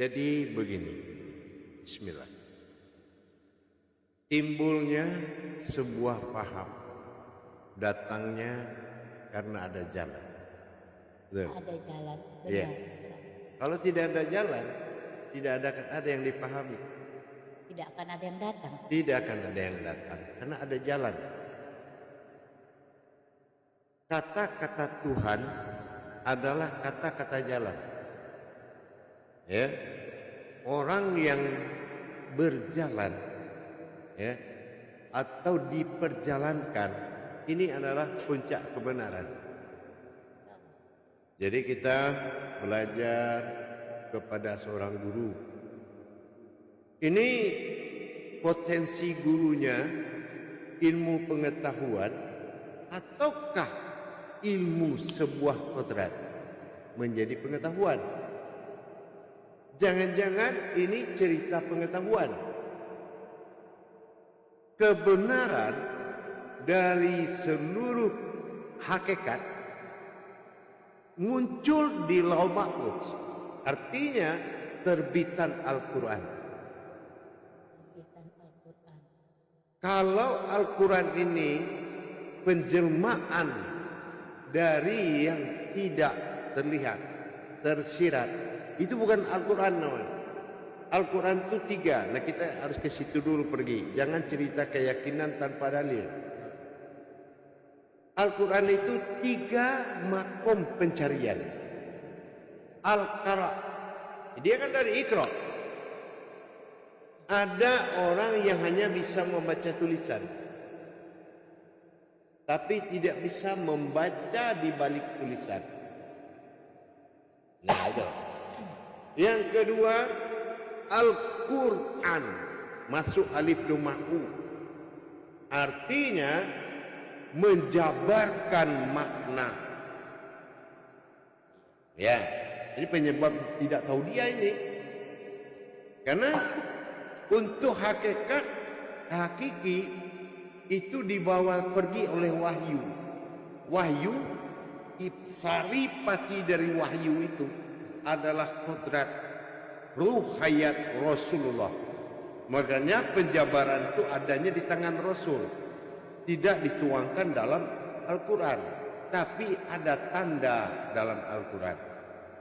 Jadi begini, bismillah. Timbulnya sebuah paham, datangnya karena ada jalan. Betul? Ada jalan. Iya. Kalau tidak ada jalan, tidak ada yang dipahami. Tidak akan ada yang datang. Tidak akan ada yang datang karena ada jalan. Kata-kata Tuhan adalah kata-kata jalan. Ya, orang yang berjalan, ya, atau diperjalankan, ini adalah puncak kebenaran. Jadi kita belajar kepada seorang guru. Ini potensi gurunya ilmu pengetahuan ataukah ilmu sebuah kodrat menjadi pengetahuan? Jangan-jangan ini cerita pengetahuan. Kebenaran dari seluruh hakikat muncul di Lauh Mahfuz. Artinya terbitan Al-Quran. Kalau Al-Quran ini penjelmaan dari yang tidak terlihat, tersirat, itu bukan Al-Quran namanya. Al-Quran itu 3. Nah, kita harus ke situ dulu pergi. Jangan cerita keyakinan tanpa dalil. Al-Quran itu 3 makom pencarian. Al-Qara, dia kan dari Iqra. Ada orang yang hanya bisa membaca tulisan, tapi tidak bisa membaca di balik tulisan. Nah, itu. Yang kedua, Al-Quran, masuk alif lumahu, artinya menjabarkan makna. Ya, ini penyebab tidak tahu dia ini. Karena untuk hakikat hakiki itu dibawa pergi oleh wahyu. Wahyu, saripati dari wahyu itu adalah kodrat ruh hayat Rasulullah. Makanya penjabaran itu adanya di tangan Rasul, tidak dituangkan dalam Al-Quran, tapi ada tanda dalam Al-Quran.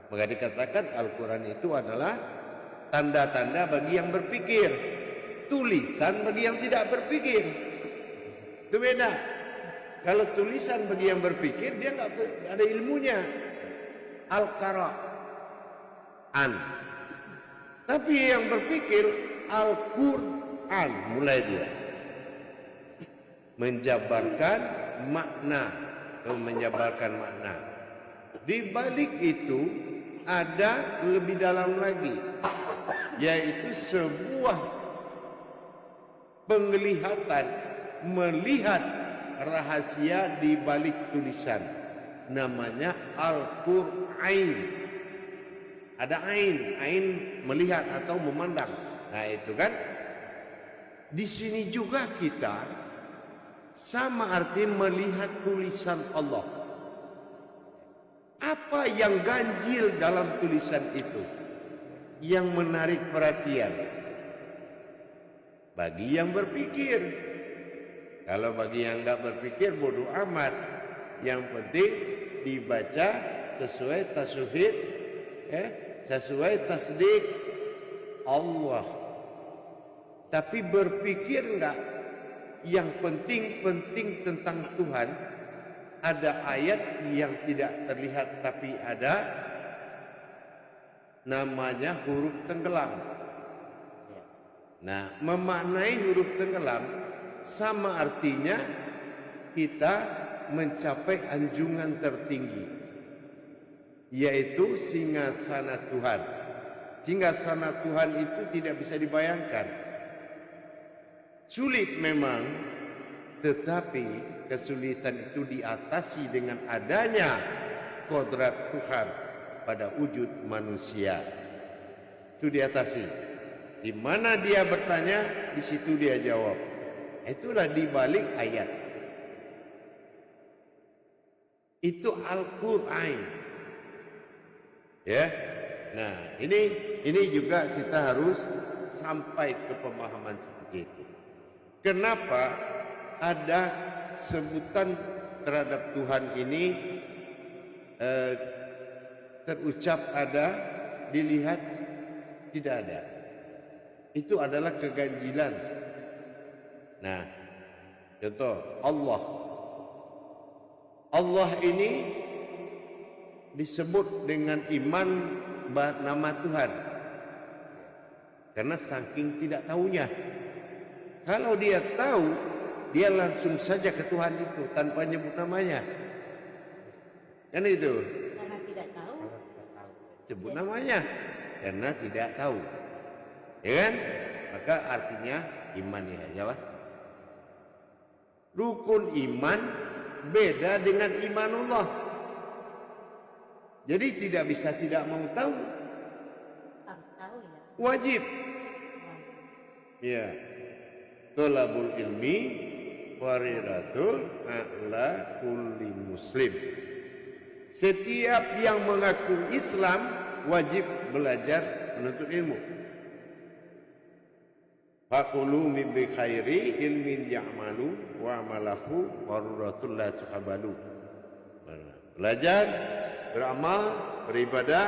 Maka dikatakan Al-Quran itu adalah tanda-tanda bagi yang berpikir, tulisan bagi yang tidak berpikir. Itu beda. Kalau tulisan bagi yang berpikir, dia nggak ada ilmunya. Al-Qara, tapi yang berpikir Al-Quran, mulai dia menjabarkan makna atau menjabarkan makna. Di balik itu ada lebih dalam lagi, yaitu sebuah penglihatan, melihat rahasia di balik tulisan, namanya Al-Qur'an. Ada ain melihat atau memandang. Nah, itu kan di sini juga kita sama arti melihat tulisan Allah. Apa yang ganjil dalam tulisan itu yang menarik perhatian bagi yang berpikir? Kalau bagi yang enggak berpikir, bodoh amat. Yang penting dibaca sesuai tasawuf, sesuai tasdik Allah. Tapi berpikir enggak? Yang penting tentang Tuhan. Ada ayat yang tidak terlihat tapi ada, namanya huruf tenggelam. Nah, memaknai huruf tenggelam sama artinya kita mencapai anjungan tertinggi, yaitu singgasana Tuhan. Singgasana Tuhan itu tidak bisa dibayangkan. Sulit memang, tetapi kesulitan itu diatasi dengan adanya kodrat Tuhan pada wujud manusia. Itu diatasi. Di mana dia bertanya, di situ dia jawab. Itulah di balik ayat. Itu Al-Quran. Ya. Nah, ini juga kita harus sampai ke pemahaman seperti itu. Kenapa ada sebutan terhadap Tuhan ini terucap ada, dilihat tidak ada? Itu adalah keganjilan. Nah, contoh Allah. Allah ini disebut dengan iman nama Tuhan karena saking tidak tahunya. Kalau dia tahu, dia langsung saja ke Tuhan itu tanpa nyebut namanya. Kan itu. Karena tidak tahu. Sebut namanya karena tidak tahu. Ya kan? Maka artinya iman ya ajalah. Rukun iman beda dengan imanullah. Jadi tidak bisa tidak mau tahu. Harus tahu ya. Wajib. Ya. Thalabul ilmi faridatun ala kulli muslim. Setiap yang mengaku Islam wajib belajar menuntut ilmu. Faqulu min bi khairi ilmin ya'malu wa amalahu daruratul la tuhabalu. Belajar, beramal, beribadah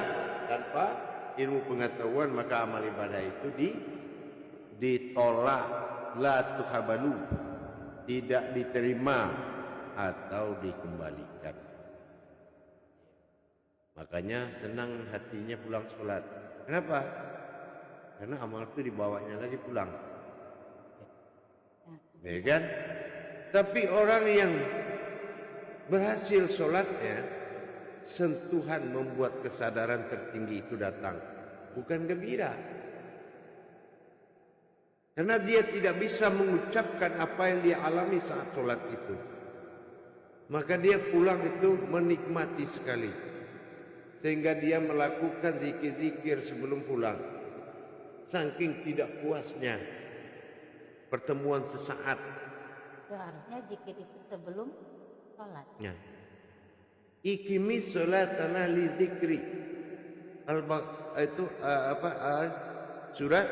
tanpa ilmu pengetahuan maka amal ibadah itu ditolak, la tuhabalu, tidak diterima atau dikembalikan. Makanya senang hatinya pulang sholat. Kenapa? Karena amal itu dibawanya lagi pulang. Ya kan? Tapi orang yang berhasil sholatnya, sentuhan membuat kesadaran tertinggi itu datang. Bukan gembira. Karena dia tidak bisa mengucapkan apa yang dia alami saat sholat itu. Maka dia pulang itu menikmati sekali. Sehingga dia melakukan zikir-zikir sebelum pulang. Saking tidak puasnya pertemuan sesaat. Seharusnya zikir itu sebelum sholat. Ya. Ikimi sholatana li zikri. Surat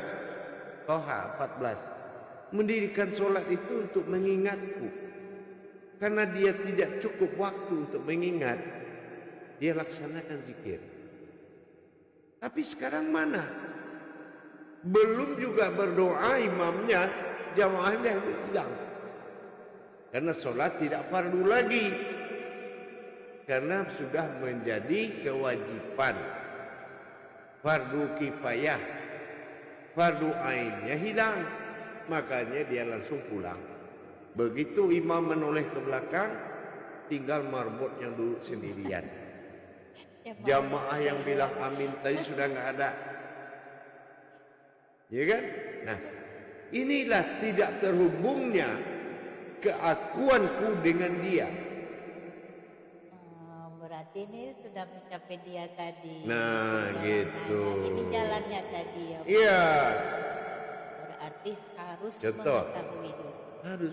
Toha 14. Mendirikan sholat itu untuk mengingatku. Karena dia tidak cukup waktu untuk mengingat, dia laksanakan zikir. Tapi sekarang mana? Belum juga berdoa imamnya, jamaahnya hilang. Karena sholat tidak fardu lagi. Karena sudah menjadi kewajiban. Fardu kifayah. Fardu ainnya hilang. Makanya dia langsung pulang. Begitu imam menoleh ke belakang, tinggal marbot yang duduk sendirian. Jamaah yang bilang amin tadi sudah nggak ada. Ya kan? Nah, inilah tidak terhubungnya keakuanku dengan dia. Berarti ini sudah mencapai dia tadi. Nah, gitu. Ini jalannya tadi ya. Iya. Berarti harus Contoh. mengetahui dulu. Harus.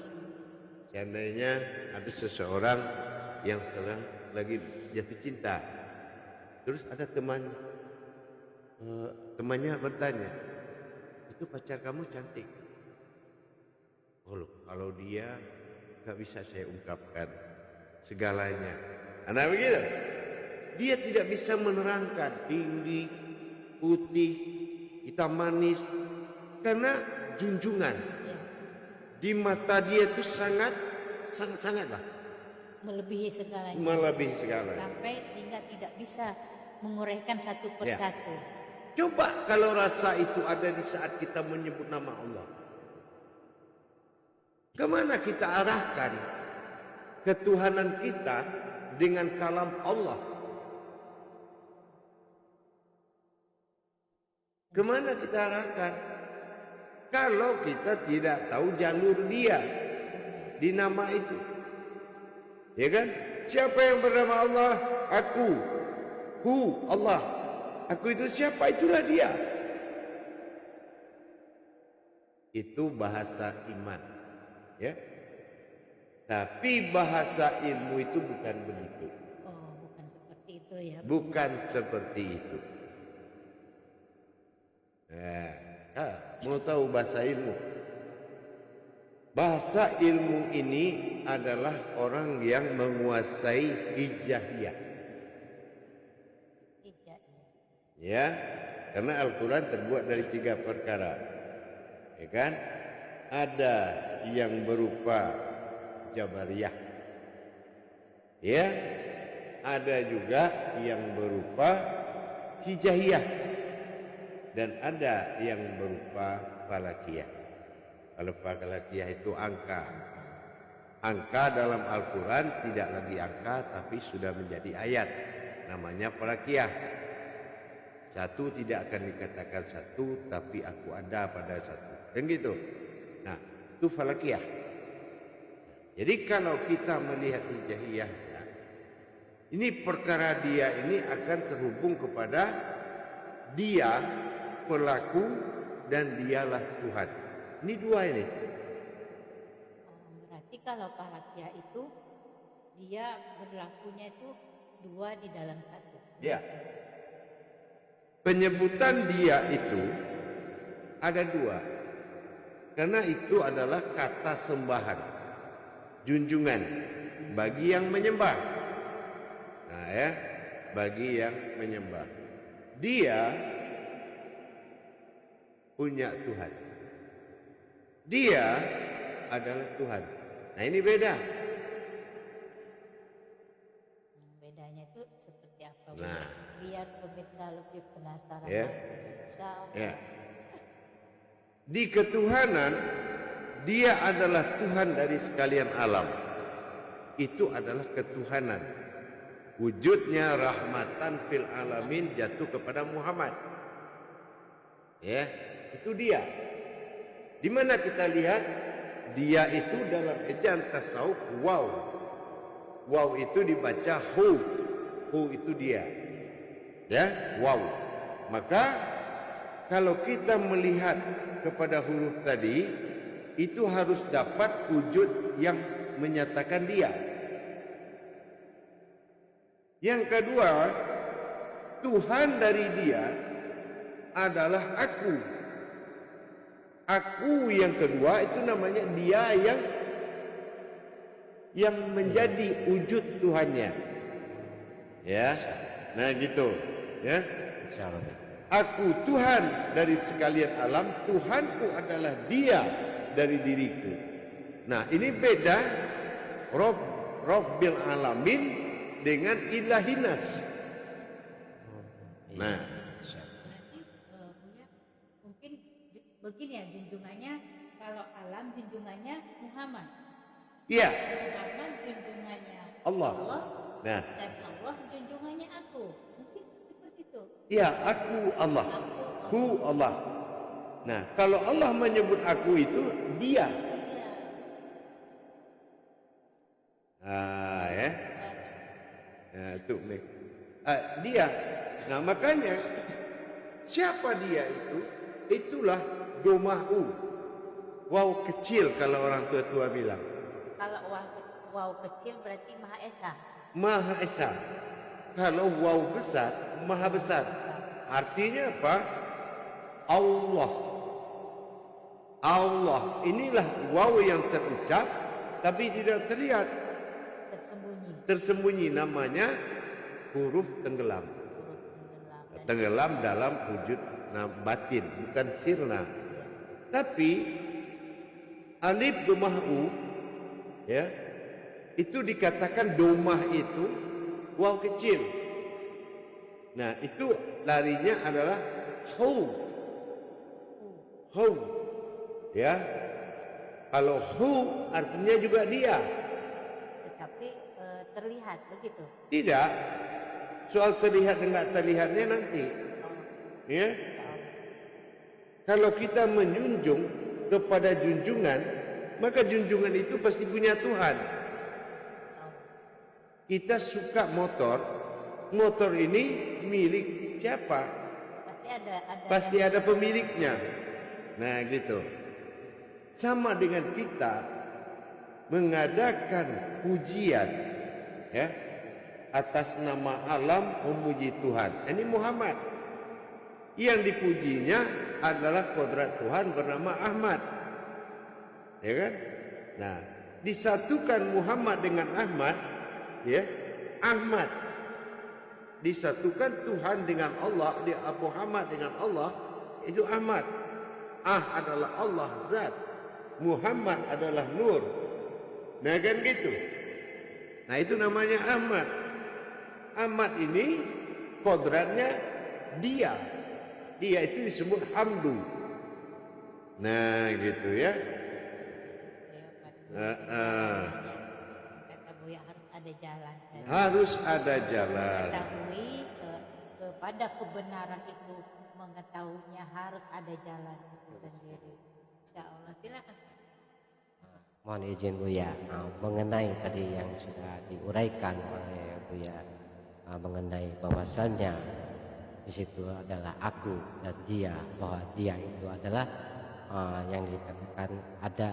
Seandainya ada seseorang yang sedang lagi jatuh cinta, terus ada temannya bertanya, itu pacar kamu cantik? Oh loh, kalau dia nggak bisa saya ungkapkan segalanya. Nah begitu, dia tidak bisa menerangkan tinggi, putih, hitam manis, karena junjungan. Di mata dia itu sangat lah. Melebihi segalanya. Melebihi segalanya. Sampai sehingga tidak bisa menguraikan satu persatu. Ya. Coba kalau rasa itu ada di saat kita menyebut nama Allah. Kemana kita arahkan ketuhanan kita dengan kalam Allah? Kemana kita arahkan? Kalau kita tidak tahu jalur dia di nama itu. Ya kan? Siapa yang bernama Allah? Aku. Allah. Aku itu siapa? Itulah dia. Itu bahasa iman. Ya. Tapi bahasa ilmu itu bukan begitu. Oh, bukan seperti itu ya. Bukan seperti itu. Mau tahu bahasa ilmu? Bahasa ilmu ini adalah orang yang menguasai hijaiyah. Ya, karena Al-Quran terbuat dari 3 perkara, ya kan? Ada yang berupa Jabariyah, ya, ada juga yang berupa Hijaiyah, dan ada yang berupa Falakiyah. Kalau Falakiyah itu angka. Angka dalam Al-Quran tidak lagi angka, tapi sudah menjadi ayat. Namanya Falakiyah. Satu tidak akan dikatakan satu, tapi aku ada pada satu. Dan gitu. Nah, itu Falakiyah. Jadi kalau kita melihat Hijaiyah, ini perkara dia ini akan terhubung kepada dia pelaku dan dialah Tuhan. Ini dua ini. Berarti kalau Falakiyah itu dia berlakunya itu 2 di dalam 1. Ya. Penyebutan dia itu ada 2. Karena itu adalah kata sembahan, junjungan bagi yang menyembah. Nah ya, bagi yang menyembah. Dia punya Tuhan. Dia adalah Tuhan. Nah ini beda. Bedanya itu seperti apa? Nah, biar pemirsa lebih penasaran. Ya. Insyaallah. Ya. Di ketuhanan, dia adalah Tuhan dari sekalian alam. Itu adalah ketuhanan. Wujudnya rahmatan fil alamin jatuh kepada Muhammad. Ya, itu dia. Di mana kita lihat dia itu dalam ejaan tasawuf waw. Waw itu dibaca hu. Hu itu dia. Ya, waw. Maka kalau kita melihat kepada huruf tadi, itu harus dapat wujud yang menyatakan dia. Yang kedua, Tuhan dari dia adalah aku. Aku yang kedua itu namanya dia yang menjadi wujud Tuhannya. Ya. Nah gitu, ya. Aku Tuhan dari sekalian alam, Tuhanku adalah dia dari diriku. Nah, ini beda Rabbil alamin dengan ilahinas. Nah, Berarti Buya, mungkin begini ya junjungannya, kalau alam junjungannya Muhammad. iya, Muhammad junjungannya Allah. Nah, dan Allah junjungannya aku. Mungkin seperti itu. iya, aku Allah. Hu Allah. Nah, kalau Allah menyebut aku itu dia. Iya. Ah, ya. Nah, itu dia. Nah, makanya siapa dia itu? Itulah domahu. Wow kecil kalau orang tua-tua bilang. Kalau wow kecil berarti Maha Esa. Maha Esa. Kalau wow besar, Maha besar. Artinya apa? Allah. Allah. Inilah wow yang terucap tapi tidak terlihat. Tersembunyi. Tersembunyi, namanya huruf tenggelam. Huruf tenggelam. Dan Tenggelam dalam wujud batin, bukan sirna. Tapi alif domah u, ya, itu dikatakan domah itu waw kecil. Nah, itu larinya adalah hu. Hu. Ya. Kalau hu artinya juga dia. tetapi terlihat begitu. Tidak. Soal terlihat dan enggak terlihatnya nanti. Ya. Kalau kita menjunjung kepada junjungan, maka junjungan itu pasti punya Tuhan. Kita suka motor, motor ini milik siapa? Pasti ada pemiliknya. Nah, gitu. Sama dengan kita mengadakan pujian, ya, atas nama alam memuji Tuhan. Ini Muhammad. Yang dipujinya adalah kodrat Tuhan bernama Ahmad. Ya kan? Nah, disatukan Muhammad dengan Ahmad, ya. Ahmad disatukan Tuhan dengan Allah, Muhammad dengan Allah, itu Ahmad. Adalah Allah zat, Muhammad adalah nur. Nah kan gitu. Nah itu namanya Ahmad. Ahmad ini kodratnya dia itu disebut hamdu. Nah gitu ya. Kata Buya harus ada jalan. Harus ada jalan. Mengetahui kepada kebenaran itu, mengetahuinya harus ada jalan itu sendiri. Insya Allah, silakan. Mohon izin Buya, mengenai tadi yang sudah diuraikan oleh Buya, mengenai bahwasannya di situ adalah aku dan dia, bahwa dia itu adalah yang dikatakan ada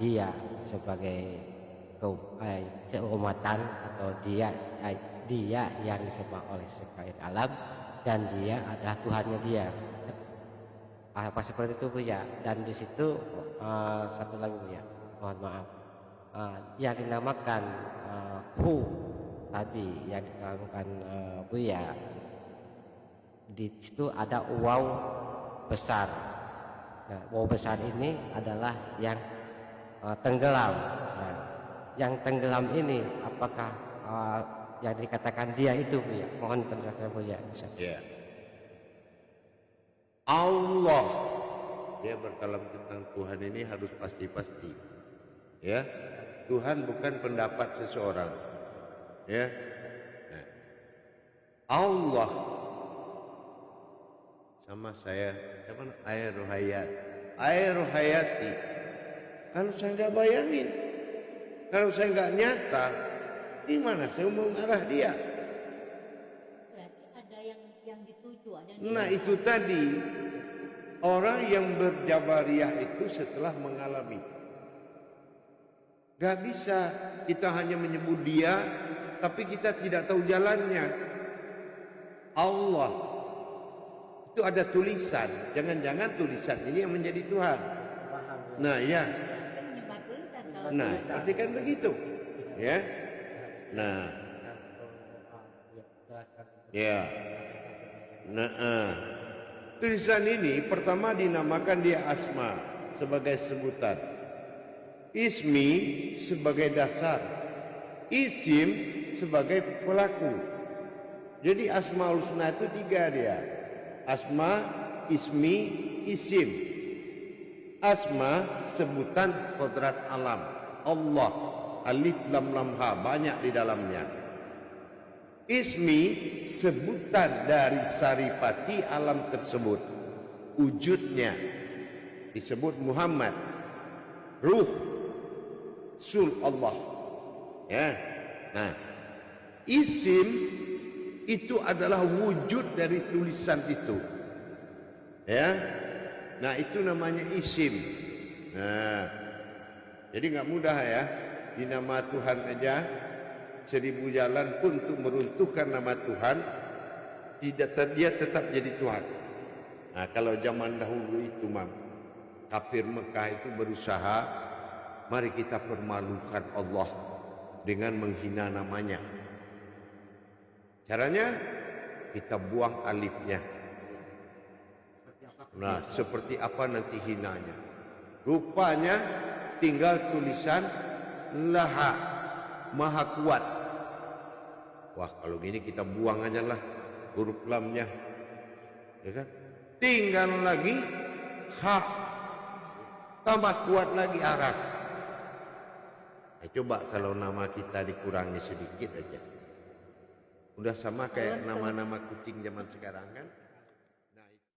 dia sebagai keumatan, atau dia yang disembah oleh sekalian alam, dan dia adalah Tuhannya dia. Apa seperti itu Buya? Dan di situ satu lagi Buya, mohon maaf, yang dinamakan hu tadi yang dikatakan Buya, di situ ada waw besar. Nah, waw besar ini adalah yang tenggelam. Nah, yang tenggelam ini apakah yang dikatakan dia itu Buya? Mohon penjelasan Buya. Ya. Allah, dia berkalam tentang Tuhan ini harus pasti-pasti. Ya, Tuhan bukan pendapat seseorang. Ya, nah, Allah sama saya, siapa? Air hayat, air hayati. Kalau saya nggak bayangin, kalau saya nggak nyata, di mana saya mau mengarah dia? Berarti ada yang dituju, ada yang Nah itu tadi, orang yang berjabariyah itu setelah mengalami. Gak bisa kita hanya menyebut dia, tapi kita tidak tahu jalannya. Allah itu ada tulisan, jangan-jangan tulisan ini yang menjadi Tuhan. Nah ya, kan menyembah tulisan kalau nah tulisan. seperti kan begitu, ya. Nah, ya, nah, tulisan ini pertama dinamakan dia asma sebagai sebutan, ismi sebagai dasar, isim sebagai pelaku. Jadi asmaul husna itu tiga dia, asma, ismi, isim. Asma sebutan kodrat alam, Allah, alif lam lam ha, banyak di dalamnya. Ismi sebutan dari saripati alam tersebut, wujudnya disebut Muhammad, ruh sul Allah. Ya, nah isim itu adalah wujud dari tulisan itu. Ya, nah itu namanya isim. Nah, jadi nggak mudah ya, di nama Tuhan aja 1000 jalan pun untuk meruntuhkan nama Tuhan, tidak, dia tetap jadi Tuhan. Nah kalau zaman dahulu itu kafir Mekah itu berusaha, mari kita permalukan Allah dengan menghina namanya. Caranya kita buang alifnya. Nah seperti apa nanti hinanya? Rupanya tinggal tulisan Laha, Maha Kuat. Wah kalau gini kita buang aja lah huruf lamnya, ya kan? Tinggal lagi ha, tambah kuat lagi aras. Nah, coba kalau nama kita dikurangi sedikit aja, udah sama kayak nama-nama kucing zaman sekarang kan?